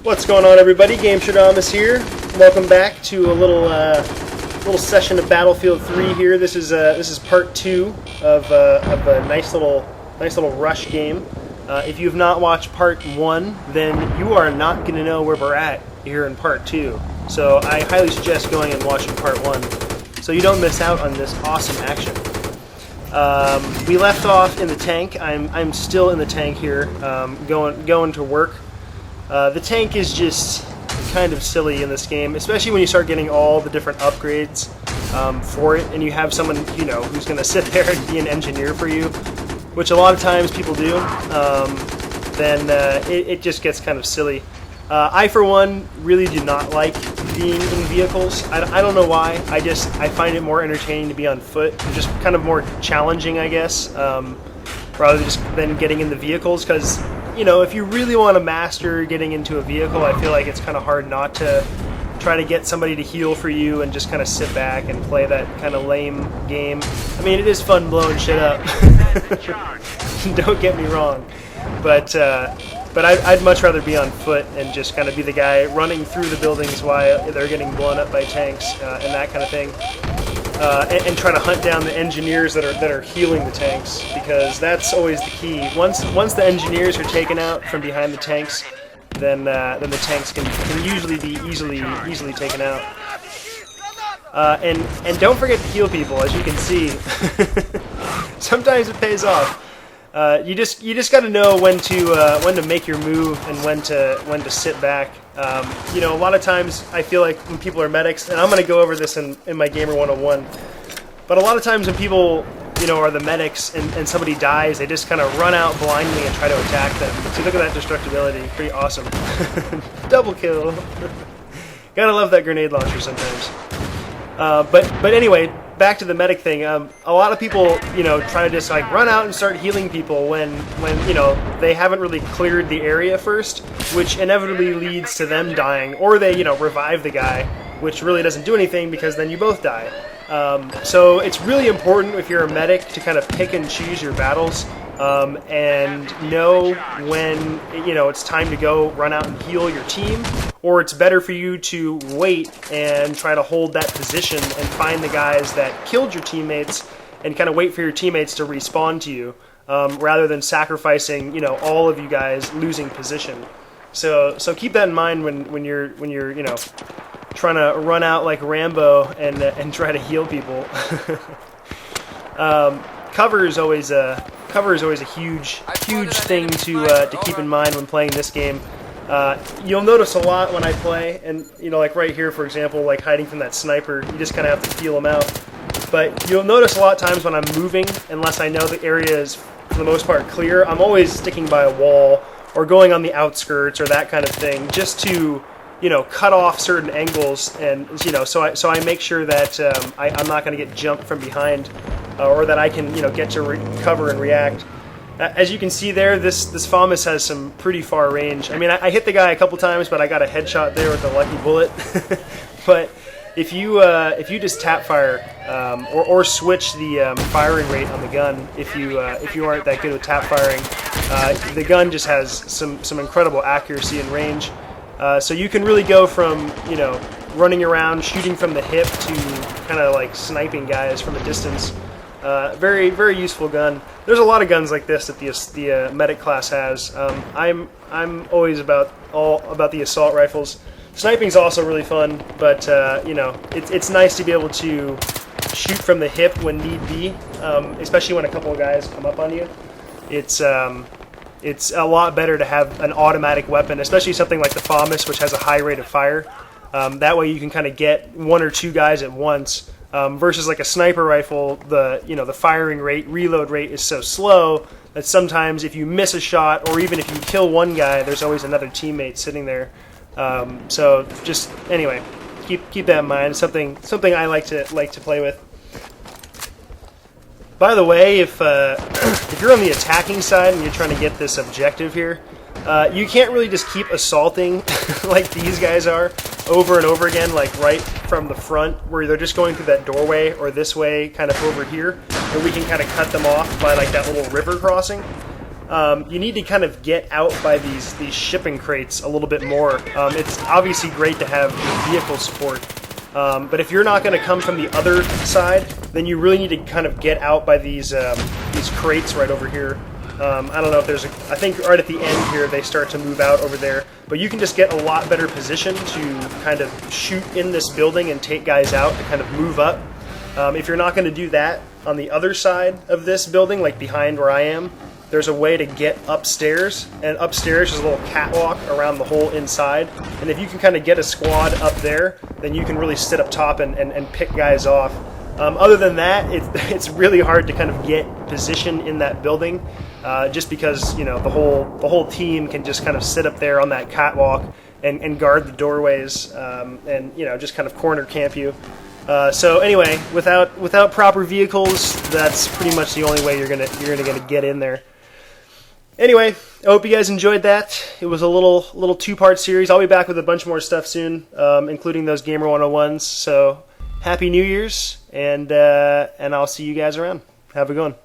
What's going on, everybody? Gameshadamas here. Welcome back to a little session of Battlefield 3 here. This is part 2 of a nice little rush game. If you have not watched part 1, then you are not going to know where we're at here in part 2. So I highly suggest going and watching part 1 so you don't miss out on this awesome action. We left off in the tank. I'm still in the tank here, going to work. The tank is just kind of silly in this game, especially when you start getting all the different upgrades for it, and you have someone who's going to sit there and be an engineer for you, which a lot of times people do. Then it just gets kind of silly. I, for one, really do not like being in vehicles. I don't know why. I find it more entertaining to be on foot, just kind of more challenging, I guess, rather than getting in the vehicles, because if you really want to master getting into a vehicle, I feel like it's kind of hard not to try to get somebody to heal for you and just kind of sit back and play that kind of lame game. I mean, it is fun blowing shit up. Don't get me wrong, but I'd much rather be on foot and just kind of be the guy running through the buildings while they're getting blown up by tanks and that kind of thing. And try to hunt down the engineers that are healing the tanks, because that's always the key. Once the engineers are taken out from behind the tanks, then the tanks can usually be easily taken out. And don't forget to heal people, as you can see. Sometimes it pays off. You just got to know when to make your move and when to sit back. A lot of times I feel like when people are medics, and I'm going to go over this in my Gamer 101, but a lot of times when people are the medics and somebody dies, they just kind of run out blindly and try to attack them. So look at that destructibility, pretty awesome. Double kill. Gotta love that grenade launcher sometimes. But anyway, back to the medic thing. A lot of people, try to just like run out and start healing people when they haven't really cleared the area first, which inevitably leads to them dying, or they revive the guy, which really doesn't do anything because then you both die. So it's really important if you're a medic to kind of pick and choose your battles and know when it's time to go run out and heal your team, or it's better for you to wait and try to hold that position and find the guys that killed your teammates and kind of wait for your teammates to respawn to you, rather than sacrificing all of you guys losing position. So keep that in mind when you're trying to run out like Rambo and try to heal people. Cover is always a huge thing to keep in mind when playing this game. You'll notice a lot when I play, and like right here, for example, like hiding from that sniper, you just kind of have to feel them out. But you'll notice a lot of times when I'm moving, unless I know the area is for the most part clear, I'm always sticking by a wall or going on the outskirts or that kind of thing, just to cut off certain angles, and so I make sure that I'm not going to get jumped from behind, or that I can get to recover and react. As you can see there, this FAMAS has some pretty far range. I mean, I hit the guy a couple times, but I got a headshot there with a lucky bullet. But if you just tap fire or switch the firing rate on the gun, if you aren't that good with tap firing, the gun just has some incredible accuracy and range. So you can really go from running around shooting from the hip to kind of like sniping guys from a distance. Very, very useful gun. There's a lot of guns like this that the medic class has. I'm always about the assault rifles. Sniping's also really fun, but it's nice to be able to shoot from the hip when need be, especially when a couple of guys come up on you. It's a lot better to have an automatic weapon, especially something like the FAMAS, which has a high rate of fire. That way you can kind of get one or two guys at once. Versus like a sniper rifle, the firing rate, reload rate is so slow that sometimes if you miss a shot, or even if you kill one guy, there's always another teammate sitting there. So just anyway, keep that in mind. Something I like to play with. By the way, if you're on the attacking side and you're trying to get this objective here, you can't really just keep assaulting like these guys are over and over again, like right from the front, where they're just going through that doorway or this way, kind of over here, and we can kind of cut them off by like that little river crossing. you need to kind of get out by these shipping crates a little bit more. It's obviously great to have vehicle support, but if you're not going to come from the other side, then you really need to kind of get out by these crates right over here. I don't know if there's I think right at the end here they start to move out over there, but you can just get a lot better position to kind of shoot in this building and take guys out to kind of move up. If you're not going to do that on the other side of this building, like behind where I am, there's a way to get upstairs, and upstairs is a little catwalk around the whole inside, and if you can kind of get a squad up there, then you can really sit up top and pick guys off. Other than that, it's really hard to kind of get position in that building, just because, you know, the whole team can just kind of sit up there on that catwalk and guard the doorways, and, you know, just kind of corner camp you. So anyway, without proper vehicles, that's pretty much the only way you're gonna get in there. Anyway, I hope you guys enjoyed that. It was a little two-part series. I'll be back with a bunch more stuff soon, including those Gamer 101s. So happy New Year's, and I'll see you guys around. Have a good one.